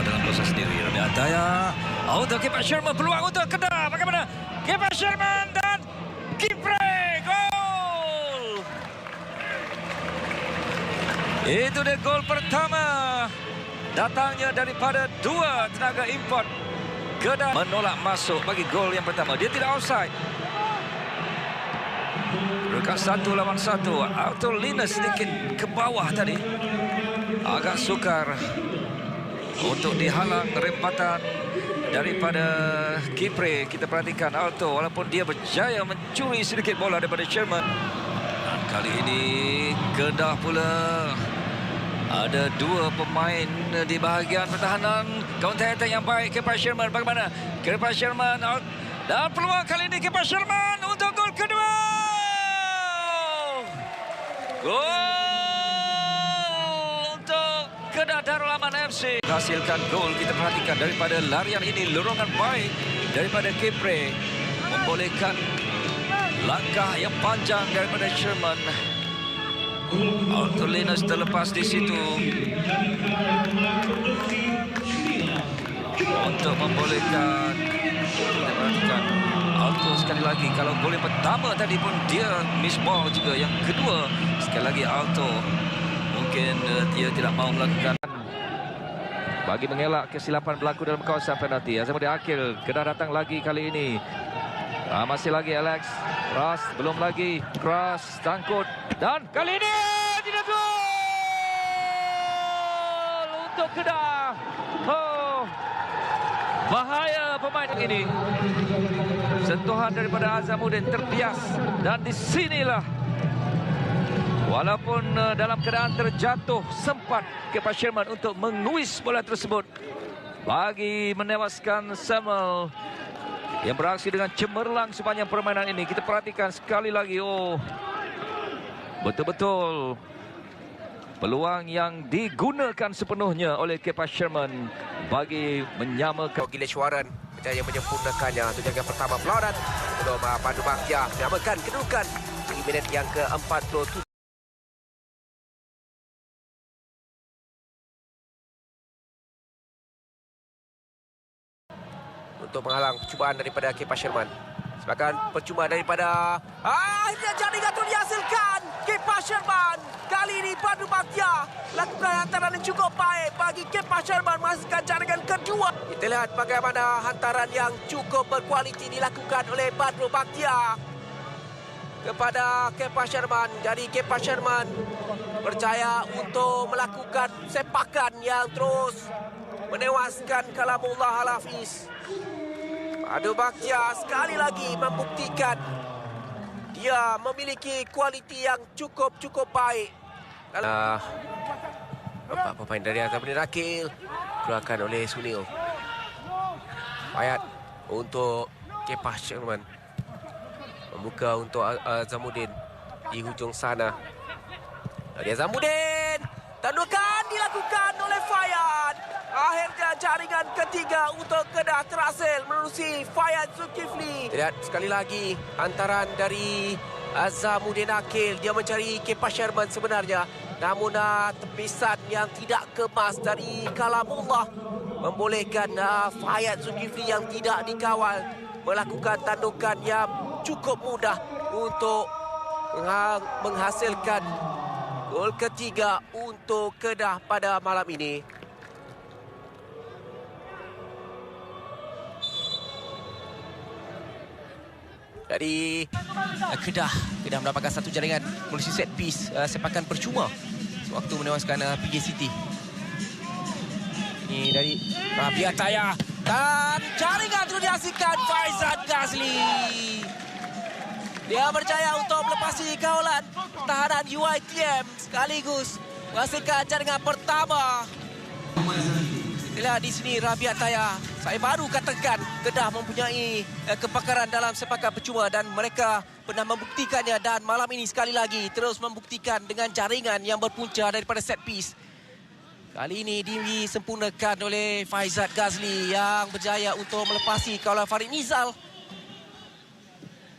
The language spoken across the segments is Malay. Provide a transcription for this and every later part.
dalam proses sendiri. Rami Ataya. Untuk Kepa Sherman. Peluang untuk Kedah. Bagaimana? Kepa Sherman dan Kipre. Gol! Itu dia gol pertama. Datangnya daripada dua tenaga import. Kedah menolak masuk bagi gol yang pertama. Dia tidak offside. Rekan 1 lawan 1. Alto Linus sedikit ke bawah tadi. Agak sukar untuk dihalang rempatan daripada Kipre. Kita perhatikan Alto walaupun dia berjaya mencuri sedikit bola daripada Sherman. Dan kali ini Kedah pula ada dua pemain di bahagian pertahanan. Counter attack yang baik Kepa Sherman. Bagaimana? Kepa Sherman dan peluang kali ini Kepa Sherman untuk gol kedua. Gol untuk Kedah Darul Aman FC. Hasilkan gol, kita perhatikan daripada larian ini, lorongan baik daripada Kipre membolehkan langkah yang panjang daripada Sherman. Alto Linus terlepas di situ untuk membolehkan. Kita perhatikan Alto sekali lagi. Kalau gol yang pertama tadi pun dia miss ball juga. Yang kedua sekali lagi Alto mungkin dia tidak mahu melakukan bagi mengelak kesilapan berlaku dalam kawasan penalti. Azamuddin Akil. Kedah datang lagi kali ini. Masih lagi Alex Cross, belum lagi Cross, sangkut dan kali ini tidak gol untuk Kedah. Oh, bahaya pemain ini. Sentuhan daripada Azamuddin terbias dan di sinilah walaupun dalam keadaan terjatuh sempat Kepa Sherman untuk menguis bola tersebut bagi menewaskan Samuel yang beraksi dengan cemerlang sepanjang permainan ini. Kita perhatikan sekali lagi. Oh, betul-betul peluang yang digunakan sepenuhnya oleh Kepa Sherman bagi menyamakan. Gileshwaran berjaya menyempurnakannya untuk jaga pertama pelawatan belum Pandu Bakhtiar menyamakan kedudukan di minit yang ke-47. Untuk menghalang percubaan daripada Kepa Sherman. Sebagai percuma daripada akhirnya jaringan itu dihasilkan Kepa Sherman. Kali ini Pandu Bakhtiar lakukan hantaran yang cukup baik bagi Kepa Sherman menghasilkan jaringan kedua. Kita lihat bagaimana hantaran yang cukup berkualiti dilakukan oleh Pandu Bakhtiar kepada Kepa Sherman. Jadi Kepa Sherman berjaya untuk melakukan sepakan yang terus menewaskan Kalamullah Al-Hafiz. Pandu Bakhtiar sekali lagi membuktikan dia memiliki kualiti yang cukup baik. Nampak pemain dari Azamuddin Akil keluarkan oleh Sunil. Ayat untuk Kepa Sherman membuka untuk Azamuddin di hujung sana. Dari Azamuddin, tandukan dilakukan oleh Fayad. Akhirnya jaringan ketiga untuk Kedah terhasil menerusi Fayad Zulkifli. Lihat sekali lagi hantaran dari Azamuddin Akil. Dia mencari Kepa Sherman sebenarnya. Namun tepisan yang tidak kemas dari Kalamullah membolehkan Fayad Zulkifli yang tidak dikawal melakukan tandukan yang cukup mudah untuk menghasilkan gol ketiga untuk Kedah pada malam ini. Dari Kedah mendapatkan satu jaringan melalui set piece sepakan percuma sewaktu menewaskan PJ City. Ini dari Rabi Ataya dan jaringan itu dihasilkan Faizat Ghazli. Dia berjaya untuk melepasi kawalan pertahanan UiTM sekaligus menghasilkan jaringan pertama. Lihat di sini Rabi Ataya. Saya baru katakan Kedah mempunyai kepakaran dalam sepakan percuma dan mereka pernah membuktikannya dan malam ini sekali lagi terus membuktikan dengan jaringan yang berpunca daripada set piece. Kali ini disempurnakan oleh Faizat Ghazli yang berjaya untuk melepasi kawalan Farid Nizal.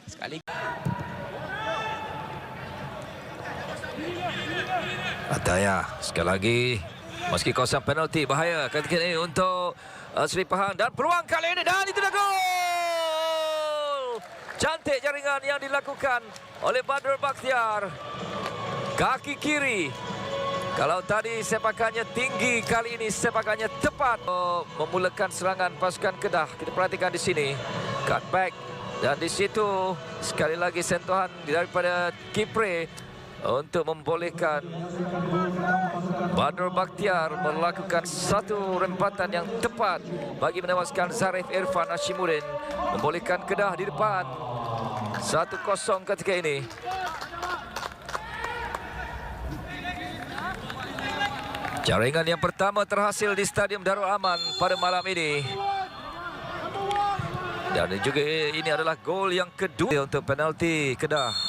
Sekali Ataya sekali lagi Meski kawasan penalti bahaya ketika ini untuk Seri Pahang dan peluang kali ini dan itu dah gol. Cantik jaringan yang dilakukan oleh Badrul Bakhtiar. Kaki kiri. Kalau tadi sepakannya tinggi, kali ini sepakannya tepat. Memulakan serangan pasukan Kedah. Kita perhatikan di sini. Cutback. Dan di situ sekali lagi sentuhan daripada Kipre untuk membolehkan Badrul Bakhtiar melakukan satu rempatan yang tepat bagi menewaskan Zarif Irfan Hashimuddin, membolehkan Kedah di depan 1-0 ketika ini. Jaringan yang pertama terhasil di Stadium Darul Aman pada malam ini. Dan juga ini adalah gol yang kedua untuk penalti Kedah.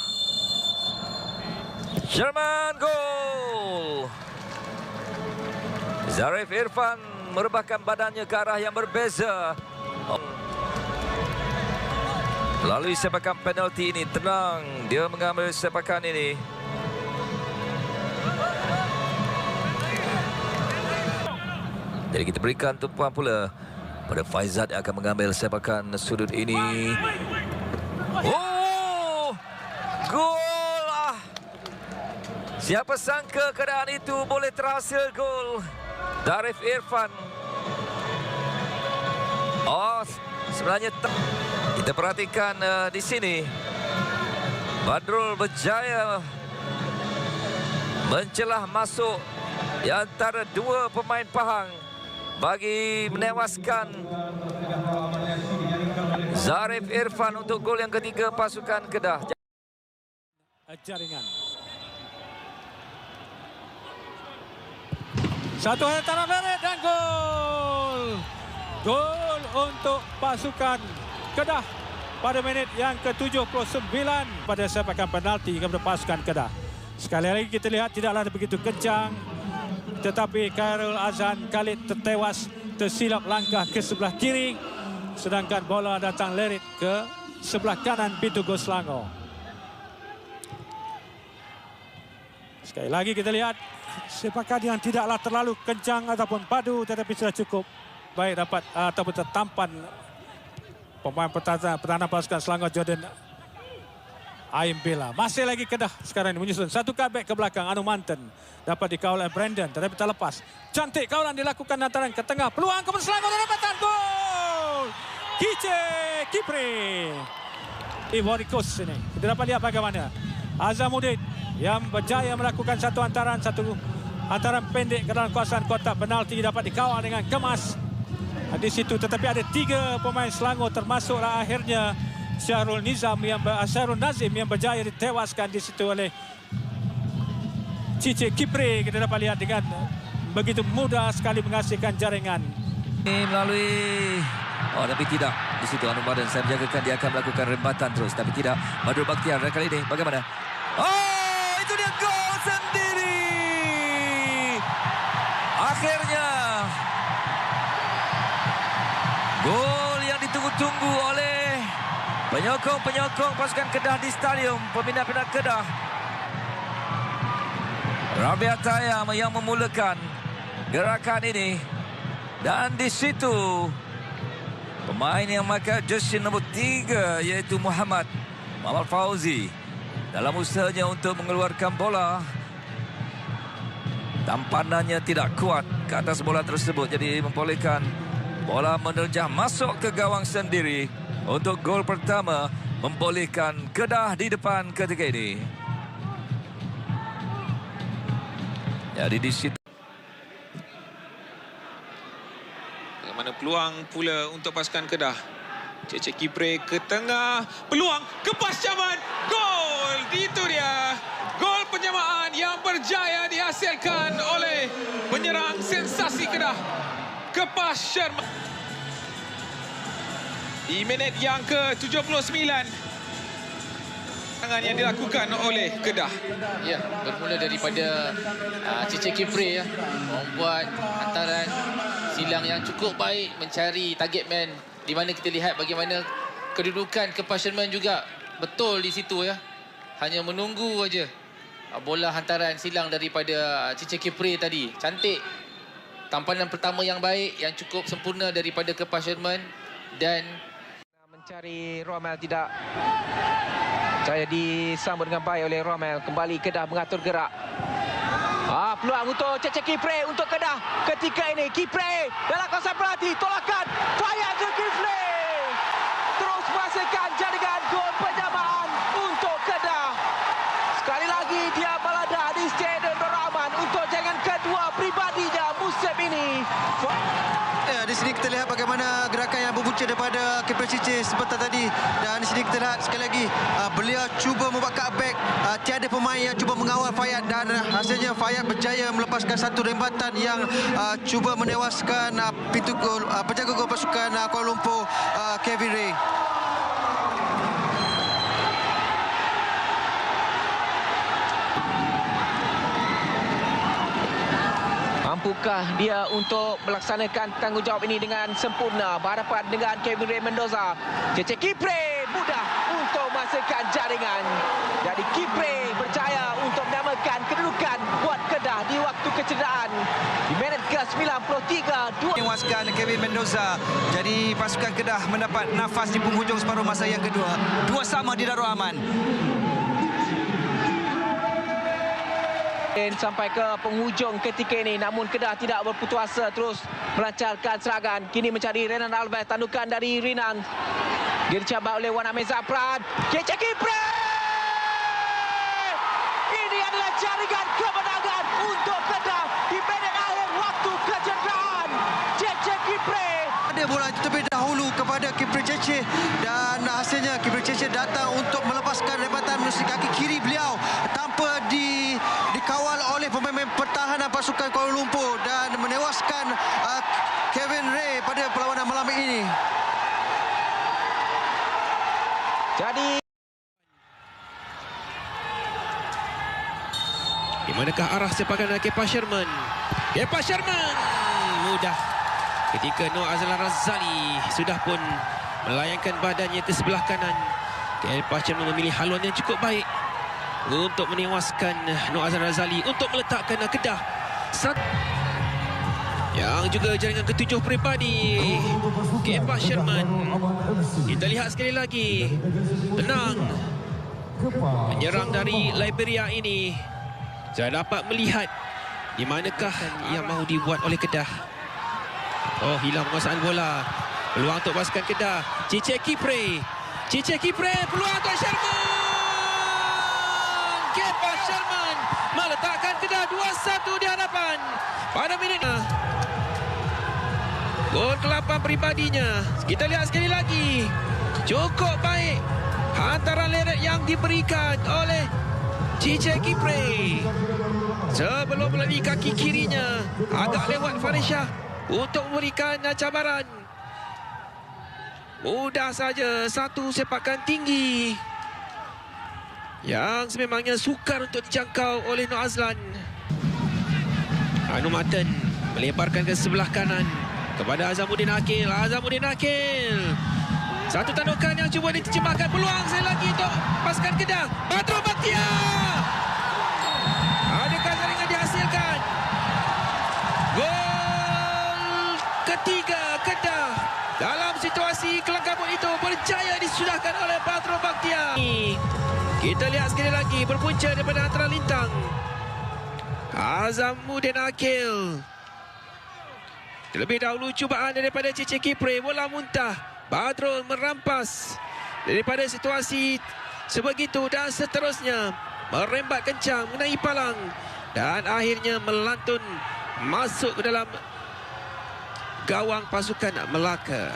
Sherman gol. Zarif Irfan merebahkan badannya ke arah yang berbeza. Melalui sepakan penalti ini tenang dia mengambil sepakan ini. Jadi kita berikan tumpuan pula pada Faizat yang akan mengambil sepakan sudut ini. Oh! Gol! Siapa sangka keadaan itu boleh terhasil gol. Zarif Irfan. Oh, sebenarnya kita perhatikan di sini. Badrul berjaya mencelah masuk di antara dua pemain Pahang bagi menewaskan Zarif Irfan untuk gol yang ketiga pasukan Kedah. Jaringan. Satu hantaran leret dan gol. Gol untuk pasukan Kedah pada minit yang ke-79 pada sepakan penalti kepada pasukan Kedah. Sekali lagi kita lihat tidaklah begitu kencang, tetapi Khairul Azhan Khalid tertewas tersilap langkah ke sebelah kiri, sedangkan bola datang leret ke sebelah kanan pintu gol Selangor. Sekali lagi kita lihat sepakan yang tidaklah terlalu kencang ataupun padu, tetapi sudah cukup baik dapat ataupun tertampan pemain pertahanan pasukan Selangor Jordan Aim Bela. Masih lagi Kedah sekarang ini menyusun satu cutback ke belakang. Anu Manten dapat dikawal oleh Brandon tetapi tak lepas. Cantik kawalan dilakukan hantaran ke tengah. Peluang kepada Selangor dan dapatan gol. Kipre. Ivorikos ini. Kita dapat lihat bagaimana Azamuddin yang berjaya melakukan satu hantaran pendek ke dalam kawasan kotak penalti dapat dikawal dengan kemas di situ, tetapi ada tiga pemain Selangor termasuklah akhirnya Syahrul Nazim yang berjaya ditewaskan di situ oleh Cici Kipre. Kita dapat lihat dengan begitu mudah sekali menghasilkan jaringan. Ini melalui tapi tidak di situ Anu Badan. Saya menjagakan dia akan melakukan rembatan terus, tapi tidak. Badrul Bakhtiar kali ini bagaimana? Oh, itu dia gol sendiri. Akhirnya gol yang ditunggu-tunggu oleh penyokong pasukan Kedah di Stadium Pembina-Pembina Kedah. Rabia Tayam yang memulakan gerakan ini. Dan di situ pemain yang memakai jersey nombor 3 iaitu Muhammad Fauzi dalam usahanya untuk mengeluarkan bola. Tampanannya tidak kuat ke atas bola tersebut, jadi membolehkan bola menerjah masuk ke gawang sendiri untuk gol pertama, membolehkan Kedah di depan ketika ini. Jadi di situ bagaimana peluang pula untuk pasukan Kedah. Cecek Kipre ke tengah, peluang kepas caman, gol. Itu dia gol penyamaan yang berjaya dihasilkan oleh penyerang sensasi Kedah, Kepas Sherman. Di minit yang ke-79 tangan yang dilakukan oleh Kedah. Ya, bermula daripada Cecek Kipre ya, membuat hantaran silang yang cukup baik, mencari target man, di mana kita lihat bagaimana kedudukan Kepas Sherman juga betul di situ ya. Hanya menunggu saja bola hantaran silang daripada Cecek Kipre tadi. Cantik tampanan pertama yang baik, yang cukup sempurna daripada Kepas Sherman. Dan mencari Romel, tidak saya disambut dengan baik oleh Romel. Kembali Kedah mengatur gerak. Peluang untuk Cece Kipre untuk Kedah. Ketika ini Kipre dalam kawasan penalti, tolakan Fayat Zulkifli terus menghasilkan jaringan gol penyamaan untuk Kedah. Sekali lagi dia melada di Stadion Nur Rahman untuk jaringan kedua pribadinya musim ini. Ya, di sini kita lihat bagaimana gerakan yang berpunca daripada Kipre Cece sebentar tadi. Dan di sini kita lihat sekali lagi beliau cuba membuat cutback. Tiada pemain yang cuba mengawal Fayat dan hasilnya Fayat berjaya melepaskan satu rembatan yang cuba menewaskan pintu gol penjaga gol pasukan Kuala Lumpur, Kevin Ray. Mampukah dia untuk melaksanakan tanggungjawab ini dengan sempurna? Berhadapan dengan Kevin Ray Mendoza. Cece Kipre mudah untuk menghasilkan jaringan. Jadi Kipre berjaya untuk menyamakan kedudukan buat Kedah di waktu kecederaan. Di minit ke-93, Menewaskan Kevin Mendoza. Jadi pasukan Kedah mendapat nafas di penghujung separuh masa yang kedua. 2-2 di Darul Aman. sampai ke penghujung ketika ini, namun Kedah tidak berputus asa, terus melancarkan serangan. Kini mencari Renan Alves, tandukan dari Rinan. Dia dicabar oleh Wan Amir Zapran. Cece Kipre! Ini adalah jaringan kemenangan untuk Kedah di minit akhir waktu kecederaan. Cece Kipre. Ada bola itu terlebih dahulu kepada Kipre Cece dan hasilnya Kipre Cece datang untuk melepaskan rebatan menerusi kaki kiri beliau tanpa dikawal oleh pemain pertahanan pasukan Kuala Lumpur dan menewaskan Kevin Ray pada perlawanan malam ini. Jadi di manakah arah sepakan Kepa Sherman? Kepa Sherman mudah ketika Noor Azlan Razali sudah pun melayangkan badannya ke sebelah kanan. Kepa Sherman memilih haluan yang cukup baik untuk menewaskan Noor Azlan Razali untuk meletakkan Kedah. Yang juga jaringan ketujuh peribadi Kepa Sherman. Kita lihat sekali lagi, tenang menyerang dari Liberia ini. Saya dapat melihat di manakah yang mahu dibuat oleh Kedah. Oh, hilang penguasaan bola. Peluang untuk pasukan Kedah. Cece Kipre. Cece Kipre, peluang untuk Sherman. Kepa Sherman meletakkan Kedah 2-1 di hadapan pada minit. Gol ke-8 pribadinya. Kita lihat sekali lagi. Cukup baik hantaran leret yang diberikan oleh Cece Kipre. Sebelum melalui kaki kirinya, agak lewat Farisha untuk memberikan cabaran. Mudah saja, satu sepakan tinggi yang sememangnya sukar untuk dijangkau oleh Noor Azlan. Anu Maten melebarkan ke sebelah kanan kepada Azamuddin Akil. Azamuddin Akil, satu tandukan yang cuba diterjemahkan. Peluang sekali lagi untuk pasukan Kedah. Badrul Bakhtiar, adakah jaringan dihasilkan? Gol ketiga Kedah dalam situasi kelang kabut itu berjaya disudahkan oleh Badrul Bakhtiar. Kita lihat sekali lagi berpunca daripada antara lintang Azamuddin Akil. Terlebih dahulu cubaan daripada Cece Kipre, bola muntah. Badrul merampas daripada situasi sebegitu dan seterusnya merembat kencang mengenai palang dan akhirnya melantun masuk ke dalam gawang pasukan Melaka.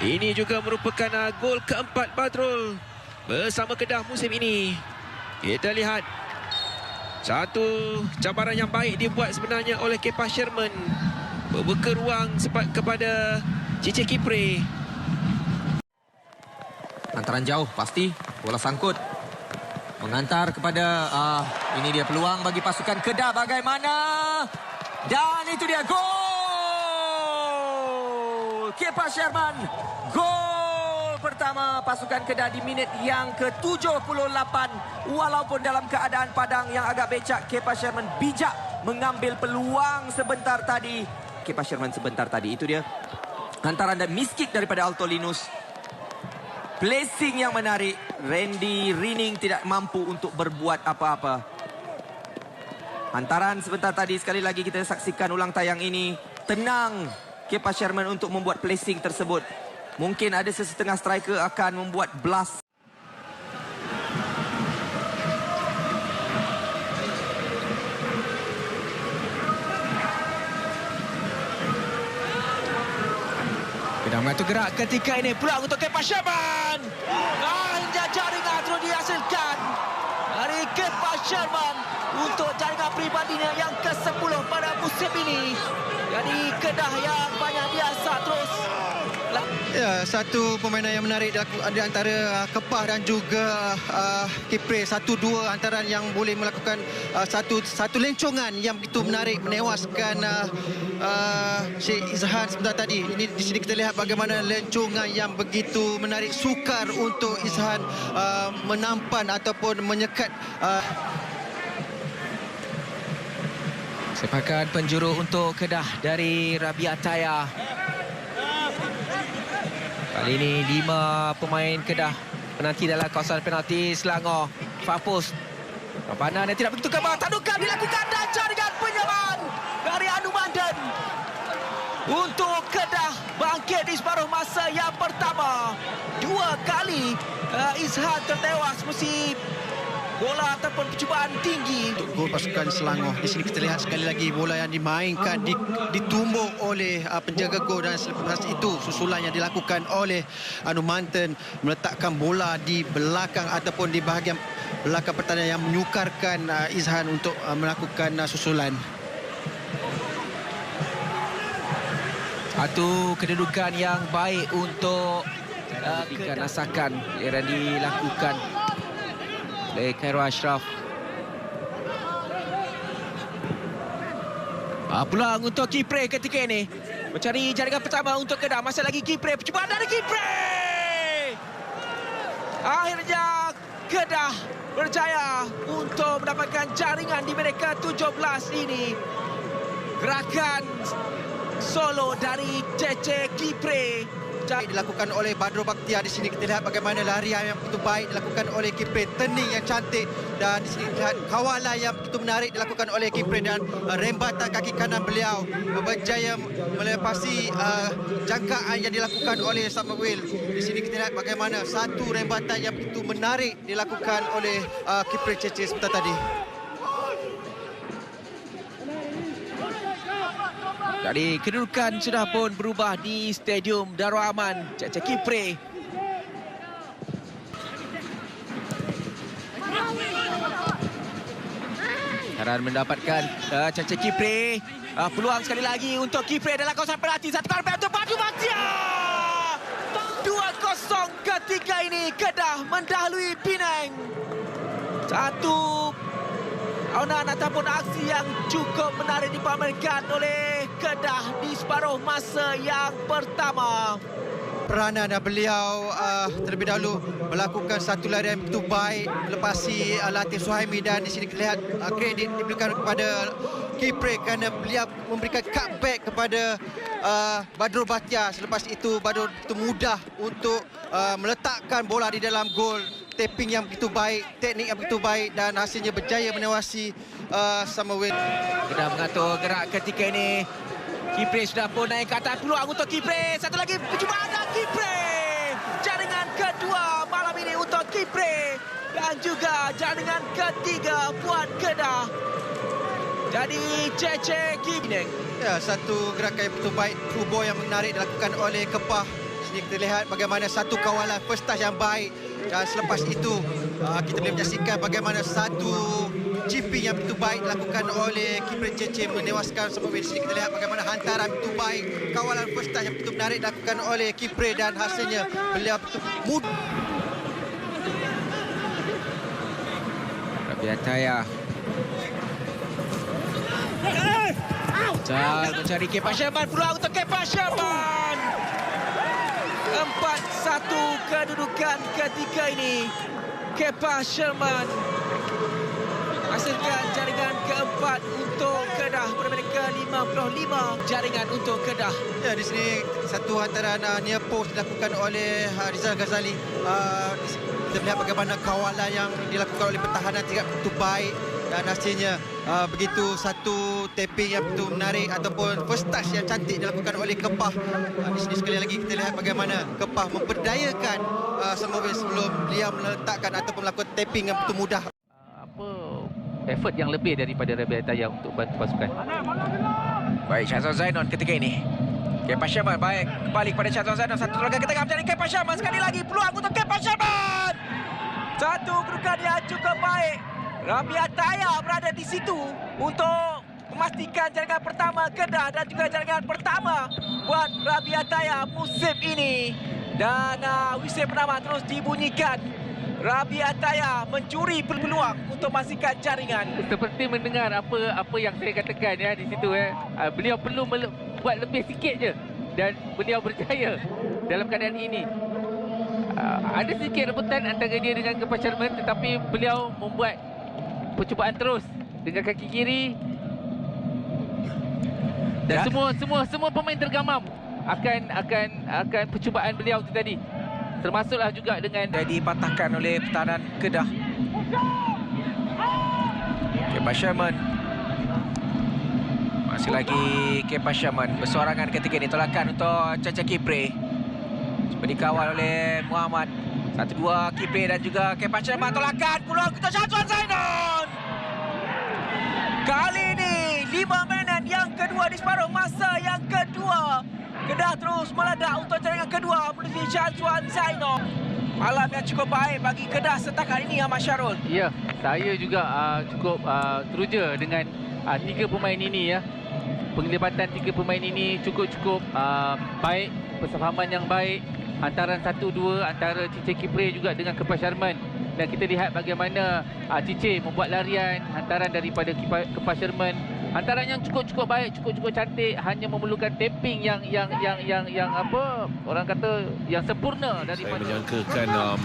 Ini juga merupakan gol keempat Badrul bersama Kedah musim ini. Kita lihat satu cabaran yang baik dibuat sebenarnya oleh Kepa Sherman, membuka ruang kepada Cece Kipre. Hantaran jauh pasti, bola sangkut mengantar kepada ini dia peluang bagi pasukan Kedah, bagaimana, dan itu dia gol Kepa Sherman. Gol pertama pasukan Kedah di minit yang ke-78. Walaupun dalam keadaan padang yang agak becek, Kepa Sherman bijak mengambil peluang sebentar tadi. Kepa Sherman sebentar tadi. Itu dia. Hantaran dan miss kick daripada Alto Linus. Placing yang menarik. Randy Rining tidak mampu untuk berbuat apa-apa. Hantaran sebentar tadi. Sekali lagi kita saksikan ulang tayang ini. Tenang Kepa Sherman untuk membuat placing tersebut. Mungkin ada sesetengah striker akan membuat blast. Kedah mengatur gerak ketika ini. Peluang untuk Kepa Sherman. Hingga jaringan terus dihasilkan dari Kepa Sherman untuk jaringan pribadinya yang ke-10 pada musim ini. Jadi Kedah yang banyak biasa terus. Ya, satu permainan yang menarik di antara Kepah dan juga Kipre. 1-2 antara yang boleh melakukan satu lencongan yang begitu menarik, menewaskan Sheikh Izhan sebentar tadi. Ini di sini kita lihat bagaimana lencongan yang begitu menarik, sukar untuk Izhan menampan ataupun menyekat. Sepakan penjuru untuk Kedah dari Rabi Ataya. Kali ini 5 pemain Kedah menanti dalam kawasan penalti Selangor. Far post. Pampanan yang tidak begitu kebal. Tandukan dilakukan dan jaringan penyamaan dari Anu Mandan. Untuk Kedah bangkit di separuh masa yang pertama. 2 kali Izhan tertewas meski bola ataupun percubaan tinggi. Untuk gol pasukan Selangor. Di sini kita lihat sekali lagi bola yang dimainkan ditumbuk oleh penjaga gol, dan selepas itu susulan yang dilakukan oleh Anu Mantan meletakkan bola di belakang ataupun di bahagian belakang pertandingan yang menyukarkan Izhan untuk melakukan susulan. Satu kedudukan yang baik untuk ikan asakan yang dilakukan oleh Khairul Ashraf. Peluang untuk Kipre ketika ini. Mencari jaringan pertama untuk Kedah. Masih lagi Kipre. Percubaan dari Kipre. Akhirnya Kedah berjaya untuk mendapatkan jaringan di minit ke-17 ini. Gerakan solo dari Cece Kipre. Dilakukan oleh Badro Bakhtiar. Di sini kita lihat bagaimana larian yang begitu baik dilakukan oleh Kipre, turning yang cantik, dan di sini lihat kawalan yang begitu menarik dilakukan oleh Kipre, dan rembatan kaki kanan beliau berjaya melepasi jangkaan yang dilakukan oleh Samuel. Di sini kita lihat bagaimana satu rembatan yang begitu menarik dilakukan oleh Kipre Cece sebentar tadi. Jadi kedudukan sudah pun berubah di Stadium Darul Aman. Cece Kipre. Sekarang mendapatkan Cece Kipre. Peluang sekali lagi untuk Kipre dalam kawasan penalti. Satu kali untuk Badru Bakhtiar. 2-0 ketika ini Kedah mendahului Penang. Satu aunan ataupun aksi yang cukup menarik dipamerkan oleh Kedah di separuh masa yang pertama. Peranan beliau terlebih dahulu melakukan satu larian begitu baik melepasi Latif Suhaimi, dan di sini kita lihat kredit diberikan kepada Kipre kerana beliau memberikan cutback kepada Badro Bakhtiar. Selepas itu Badro begitu mudah untuk meletakkan bola di dalam gol. Tapping yang begitu baik, teknik yang begitu baik, dan hasilnya berjaya menewasi Samuel. Kedah mengatur gerak ketika ini. Kipre sudah pun naik ke atas. Peluang untuk Kipre. Satu lagi percubaan dan Kipre. Jaringan kedua malam ini untuk Kipre. Dan juga jaringan ketiga buat Kedah. Jadi Cece Kipre. Ya, satu gerakan yang begitu baik, through ball yang menarik dilakukan oleh Kepah. Sini kita lihat bagaimana satu kawalan first touch yang baik. Dan selepas itu kita boleh menyaksikan bagaimana satu chipping yang begitu baik dilakukan oleh Kipre Cece menewaskan Samuel. Di sini kita lihat bagaimana hantaran begitu baik, kawalan first touch yang begitu menarik dilakukan oleh Kipre, dan hasilnya beliau begitu mudah. Rabi Ataya. Mencari Kepa Sherman. Peluang untuk Kepa Sherman. 4-1 kedudukan ketika ini. Kepa Sherman hasilkan jaringan keempat untuk Kedah berbanding ke-55 jaringan untuk Kedah. Ya, di sini satu hantaran near post dilakukan oleh Rizal Ghazali. Kita melihat bagaimana kawalan yang dilakukan oleh pertahanan tidak begitu baik dan hasilnya begitu satu tapping yang begitu menarik ataupun first touch yang cantik dilakukan oleh Kepah. Di sini sekali lagi kita lihat bagaimana Kepah memberdayakan Samovic sebelum beliau meletakkan ataupun melakukan tapping yang begitu mudah. Effort yang lebih daripada Rabi Ataya untuk bantu pasukan. Baik, Syazwan Zainon ketika ini. Kepa Sherman baik kembali kepada Syazwan Zainon. Satu tenaga ke tengah mencari Kepa Sherman. Sekali lagi peluang untuk Kepa Sherman. Satu kedudukan yang cukup baik. Rabi Ataya berada di situ untuk memastikan jaringan pertama Kedah dan juga jaringan pertama buat Rabi Ataya musim ini. Dan whistle penama terus dibunyikan. Rabi Ataya mencuri peluang untuk memastikan jaringan. Seperti mendengar apa yang saya katakan ya di situ beliau perlu buat lebih sikit je dan beliau berjaya dalam keadaan ini. Ada sedikit rebutan antara dia dengan Kepa Sherman tetapi beliau membuat percubaan terus dengan kaki kiri dan semua pemain tergamam akan percubaan beliau tu tadi. Termasuklah juga dengan dipatahkan oleh pertahanan Kedah. Kepa Sherman. Masih lagi Kepa Sherman bersorangan ketika ini. Tolakan untuk Caca Kipre. Cuba dikawal oleh Muhammad. 1-2 Kipre dan juga Kepa Sherman. Tolakan peluang untuk Syazwan Zainon. Kali ini 5 mainan yang kedua di separuh masa yang kedua. Kedah terus meledak untuk jaringan kedua melalui Syazwan Zainon. Malam yang cukup baik bagi Kedah setakat ini, Ahmad Syarul. Ya, saya juga cukup teruja dengan 3 pemain ini ya. Penglibatan 3 pemain ini cukup baik, persefahaman yang baik. Antaran 1-2 antara Cice Kipre juga dengan Kepa Sherman. Dan kita lihat bagaimana Cice membuat larian hantaran daripada Kepa Sherman. Hantaran yang cukup baik, cukup cantik, hanya memerlukan tapping yang apa orang kata yang sempurna daripada. Saya menyangkakan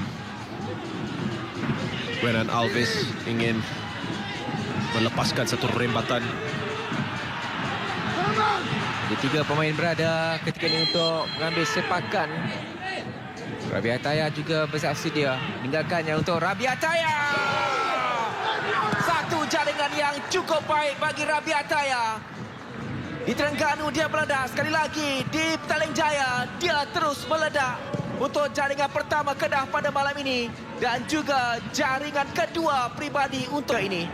Renan Alves ingin melepaskan satu rembatan. Jadi 3 pemain berada ketika ini untuk mengambil sepakan. Rabi Ataya juga bersedia meninggalkannya untuk Rabi Ataya. Satu jaringan yang cukup baik bagi Rabi Ataya. Di Terengganu dia meledak. Sekali lagi di Petaling Jaya dia terus meledak untuk jaringan pertama Kedah pada malam ini. Dan juga jaringan kedua pribadi untuk ini.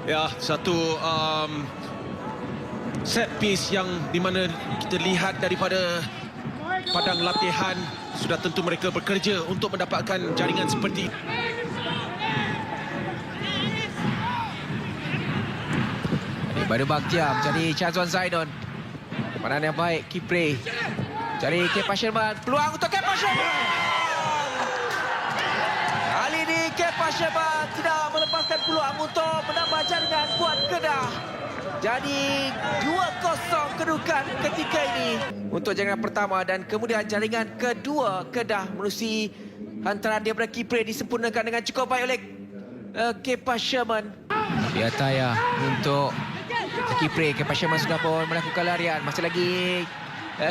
Ya, satu set piece yang di mana kita lihat daripada padang latihan. Sudah tentu mereka bekerja untuk mendapatkan jaringan seperti ini. Baru Bakhtiar mencari Syazwan Zainon. Pemanan yang baik Kipre. Cari Kepa Sherman. Peluang untuk Kepa Sherman. Kali ini Kepa Sherman tidak melepaskan peluang untuk menambah jaringan buat Kedah. Jadi 2-0 kedudukan ketika ini untuk jaringan pertama dan kemudian jaringan kedua Kedah menerusi hantaran dia daripada Kipre disempurnakan dengan cukup baik oleh Kepa Sherman. Rabi Ataya untuk Kipre. Kepa Sherman sudah pun melakukan larian. Masih lagi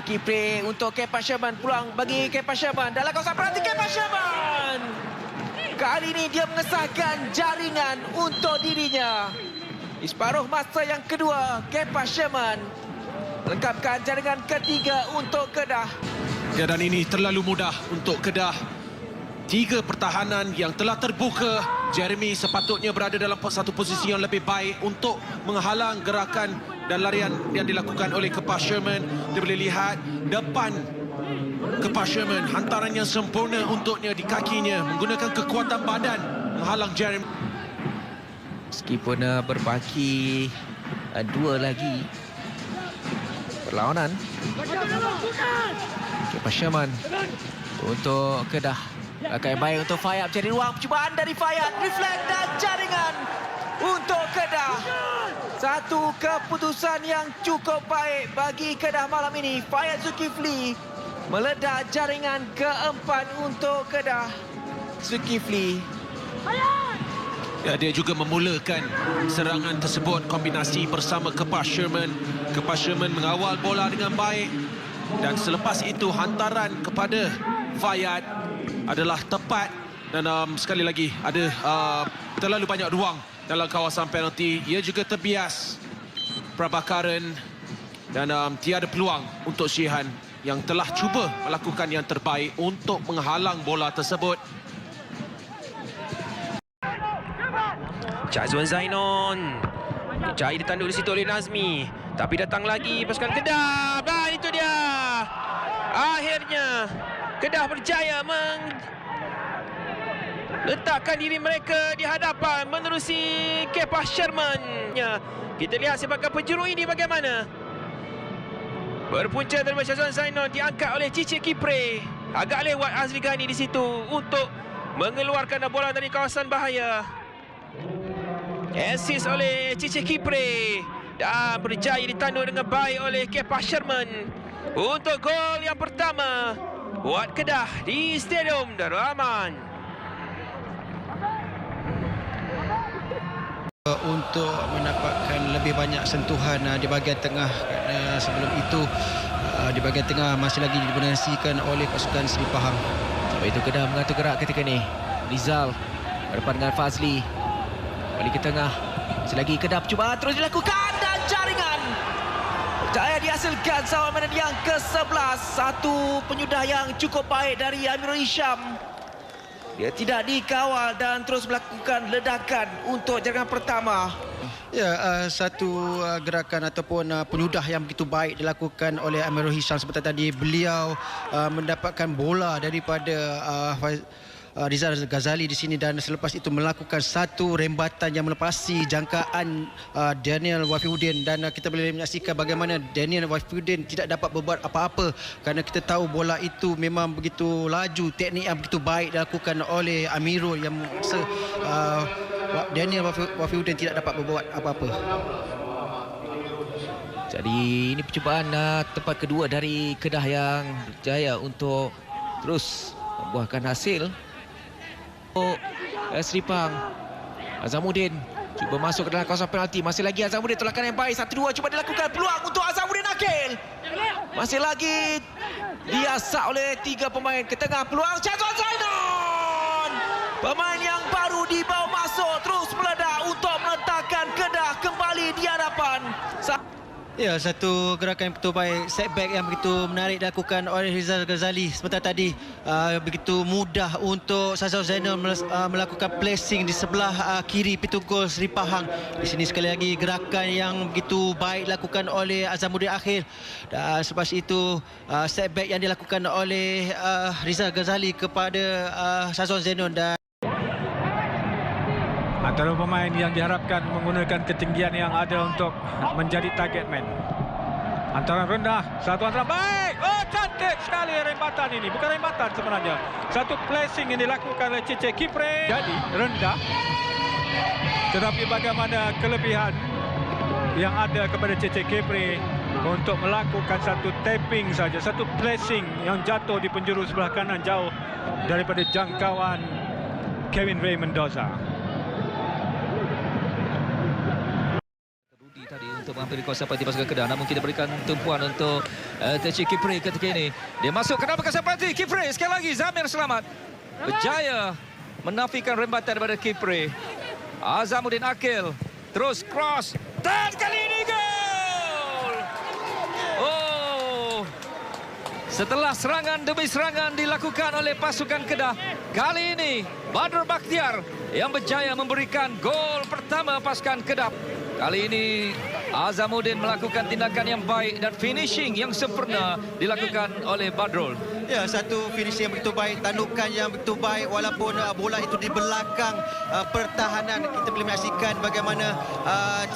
Kipre untuk Kepa Sherman. Peluang bagi Kepa Sherman dalam kawasan penalti. Kepa Sherman kali ini dia mengesahkan jaringan untuk dirinya. Di separuh masa yang kedua, Kepa Sherman melengkapkan jaringan ketiga untuk Kedah. keadaan ini terlalu mudah untuk Kedah. 3 pertahanan yang telah terbuka. Jeremy sepatutnya berada dalam satu posisi yang lebih baik untuk menghalang gerakan dan larian yang dilakukan oleh Kepa Sherman. Kita boleh lihat depan Kepa Sherman, hantaran yang sempurna untuknya di kakinya, menggunakan kekuatan badan menghalang Jeremy. Meskipun berbaki 2 lagi perlawanan. Kepa Sherman untuk Kedah. Langkah yang baik untuk Fayad, mencari ruang percubaan dari Fayad. Reflect dan jaringan untuk Kedah. Satu keputusan yang cukup baik bagi Kedah malam ini. Fayad Zulkifli meledak jaringan keempat untuk Kedah. Zulkifli Ya, dia juga memulakan serangan tersebut kombinasi bersama Kepas Sherman. Kepas Sherman mengawal bola dengan baik dan selepas itu hantaran kepada Fayad adalah tepat dan sekali lagi ada terlalu banyak ruang dalam kawasan penalti. Ia juga terbias Prabhakaran dan tiada peluang untuk Shihan yang telah cuba melakukan yang terbaik untuk menghalang bola tersebut. Chazwan Zainon cari ditanduk di situ oleh Nazmi, tapi datang lagi pasukan Kedah. Itu dia, akhirnya Kedah berjaya letakkan diri mereka di hadapan menerusi Kepas Sherman. Kita lihat sebagai penjuru ini bagaimana. Berpunca dari Chazwan Zainon, diangkat oleh Cici Kipre. Agak lewat Azri Ghani di situ untuk mengeluarkan bola dari kawasan bahaya. Assist oleh Cici Kipre dan berjaya ditanduk dengan baik oleh Kepas Sherman untuk gol yang pertama buat Kedah di Stadium Darul Aman. Untuk mendapatkan lebih banyak sentuhan di bahagian tengah, kerana sebelum itu di bahagian tengah masih lagi didominasikan oleh pasukan Seri Pahang. Sebab itu Kedah mengatur gerak ketika ini. Rizal berdepan dengan Fazli, balik ke tengah. Selagi Kedah percubaan terus dilakukan dan jaringan berjaya dihasilkan sama mainan yang ke-11. Satu penyudah yang cukup baik dari Amirul Hisham. Dia tidak dikawal dan terus melakukan ledakan untuk jaringan pertama. Ya, satu gerakan ataupun penyudah yang begitu baik dilakukan oleh Amirul Hisham seperti tadi. Beliau mendapatkan bola daripada Rizal Ghazali di sini dan selepas itu melakukan satu rembatan yang melepasi jangkaan Daniel Wafiuddin, dan kita boleh menyaksikan bagaimana Daniel Wafiuddin tidak dapat berbuat apa-apa kerana kita tahu bola itu memang begitu laju, teknik yang begitu baik dilakukan oleh Amirul yang Daniel Wafiuddin tidak dapat berbuat apa-apa. Jadi ini percubaan tempat kedua dari Kedah yang berjaya untuk terus membuahkan hasil. Seri Pahang, Azamuddin cuba masuk ke dalam kawasan penalti. Masih lagi Azamuddin tolakan yang baik. 1-2 cuba dilakukan, peluang untuk Azamuddin Akil. Masih lagi diasak oleh 3 pemain ke tengah. Peluang Chazwan Zainon, pemain yang baru dibawa masuk, terus meledak untuk meletakkan Kedah kembali di hadapan. Ya, satu gerakan yang begitu baik, setback yang begitu menarik dilakukan oleh Rizal Ghazali sebentar tadi. Begitu mudah untuk Chazwan Zainon melakukan placing di sebelah kiri pintu gol Seri Pahang. Di sini sekali lagi gerakan yang begitu baik dilakukan oleh Azamuddin Akhil. Dan selepas itu setback yang dilakukan oleh Rizal Ghazali kepada Chazwan Zainon. Dan antara pemain yang diharapkan menggunakan ketinggian yang ada untuk menjadi target man. Antaran rendah, satu antaran baik. Oh, cantik sekali rembatan ini. Bukan rembatan sebenarnya. Satu placing yang dilakukan oleh Cici Kipre. Jadi rendah. Tetapi bagaimana kelebihan yang ada kepada Cici Kipre untuk melakukan satu tapping saja, satu placing yang jatuh di penjuru sebelah kanan jauh daripada jangkauan Kevin Ray Mendoza. Tadi untuk menghampiri kawasan penalti pasukan Kedah, namun kita berikan tumpuan untuk Cici Kipre ketika ini. Dia masuk ke dalam kawasan penalti. Kipre sekali lagi, Zamir selamat. Berjaya menafikan rembatan daripada Kipre. Azamuddin Akil terus cross dan kali ini gol. Oh, setelah serangan demi serangan dilakukan oleh pasukan Kedah, kali ini Badrul Bakhtiar yang berjaya memberikan gol pertama pasukan Kedah. Kali ini Azamuddin melakukan tindakan yang baik dan finishing yang sempurna dilakukan oleh Badrul. Ya, satu finishing yang begitu baik, tandukan yang begitu baik walaupun bola itu di belakang pertahanan. Kita boleh menyaksikan bagaimana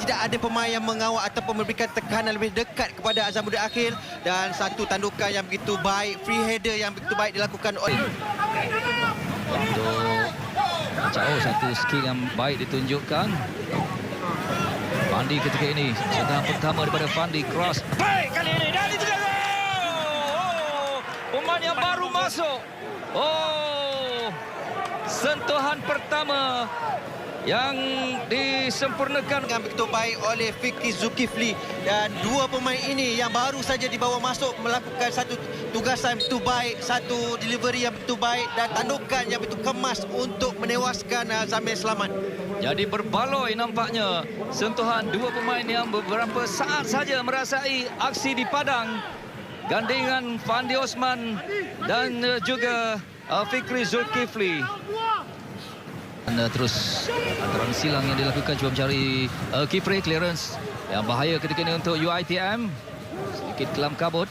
tidak ada pemain yang mengawal ataupun memberikan tekanan lebih dekat kepada Azamuddin Akhil, dan satu tandukan yang begitu baik, free header yang begitu baik dilakukan oleh Jauh satu skill yang baik ditunjukkan. Fandi ketika ini, sentuhan pertama daripada Fandi, cross baik kali ini dan itu dia. Oh, pemain yang baru masuk. Oh, sentuhan pertama yang disempurnakan dengan begitu baik oleh Fikri Zulkifli, dan dua pemain ini yang baru saja dibawa masuk melakukan satu tugasan begitu baik, satu delivery yang begitu baik dan tandukan yang begitu kemas untuk menewaskan Zamir Selamat. Jadi berbaloi nampaknya sentuhan dua pemain yang beberapa saat saja merasai aksi di padang. Gandingan Fandi Osman dan juga Fikri Zulkifli. Dan terus antara silang yang dilakukan cuba mencari Kipre, clearance yang bahaya ketika ini untuk UiTM. Sedikit kelam kabut.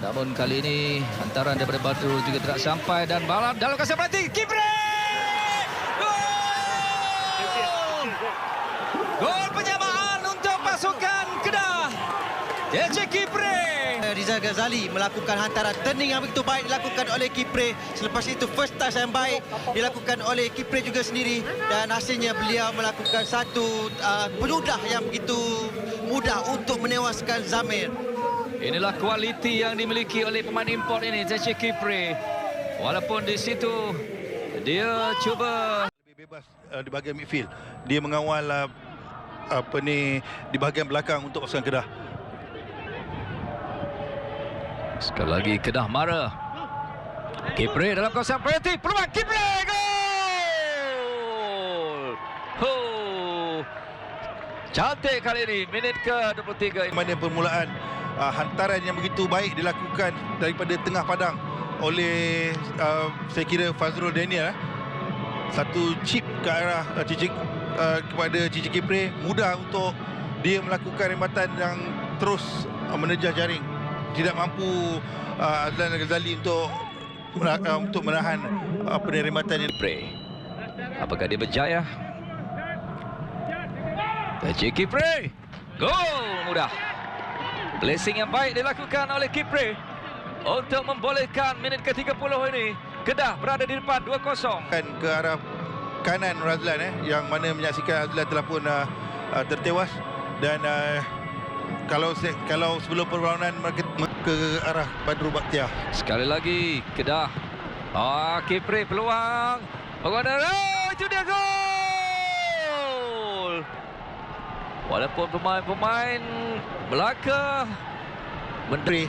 Namun kali ini hantaran daripada Batu juga tidak sampai dan balap dalam kawasan penalti. Kipre! Gol! Gol penyamaan untuk pasukan Kedah. JC Kipre. Rizal Ghazali melakukan hantaran turning yang begitu baik dilakukan oleh Kipre. Selepas itu first touch yang baik dilakukan oleh Kipre juga sendiri, dan hasilnya beliau melakukan satu penyudah yang begitu mudah untuk menewaskan Zamir. Inilah kualiti yang dimiliki oleh pemain import ini, JC Kipre. Walaupun di situ dia cuba lebih bebas di bahagian midfield. Dia mengawal di bahagian belakang untuk pasukan Kedah. sekali lagi Kedah marah. Kipre dalam kawasan penalti, peluang Kipre, gol! Cantik kali ini, minit ke-23. Mana permulaan hantaran yang begitu baik dilakukan daripada tengah padang oleh saya kira Fazrul Daniel. Satu chip ke arah kepada Cici Kipre, mudah untuk dia melakukan rembatan yang terus menerjah jaring. Tidak mampu Azlan Ghazali untuk menahan rembatan ini. Kipre, apakah dia berjaya? Cici Kipre, gol mudah. Blessing yang baik dilakukan oleh Kipre untuk membolehkan minit ke-30 ini Kedah berada di depan 2-0. Ke arah kanan Razlan yang mana menyaksikan Azlan telah pun tertewas, dan kalau sebelum perlawanan ke arah Badrul Bakhtiar. Sekali lagi Kedah. Kipre peluang. Itu dia gol. Walaupun pemain-pemain Melaka Menteri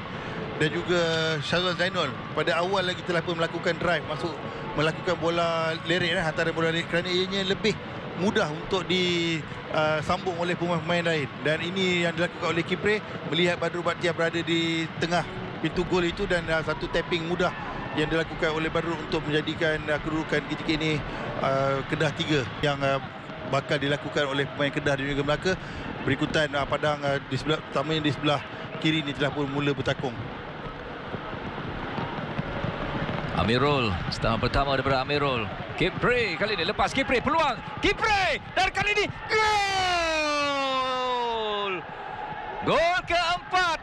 dan juga Syazwan Zainul pada awal lagi telah pun melakukan drive masuk, melakukan bola lerik hantaran bola lerik, kerana ianya lebih mudah untuk disambung oleh pemain-pemain lain. Dan ini yang dilakukan oleh Kipre melihat Badrul Bakhtiar berada di tengah pintu gol itu, dan satu tapping mudah yang dilakukan oleh Badrul untuk menjadikan kedudukan ketika ini Kedah 3 yang bakal dilakukan oleh pemain Kedah dan juga Melaka. Berikutan padang di sebelah utamanya di sebelah kiri ini telah pun mula bertakung. Amirul, setengah pertama daripada Amirul. Kipre kali ini lepas Kipre, peluang Kipre, dan kali ini gol! Gol keempat.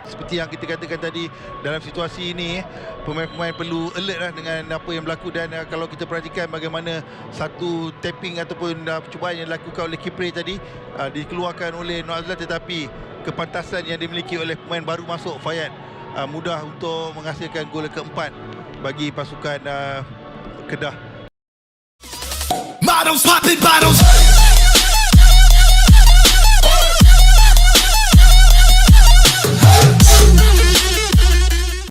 Seperti yang kita katakan tadi, dalam situasi ini pemain-pemain perlu alert dengan apa yang berlaku. Dan kalau kita perhatikan bagaimana satu tapping ataupun percubaan yang dilakukan oleh Kipre tadi dikeluarkan oleh Nur Azlan, tetapi kepantasan yang dimiliki oleh pemain baru masuk Fayad mudah untuk menghasilkan gol keempat bagi pasukan Kedah. Models popping bottles.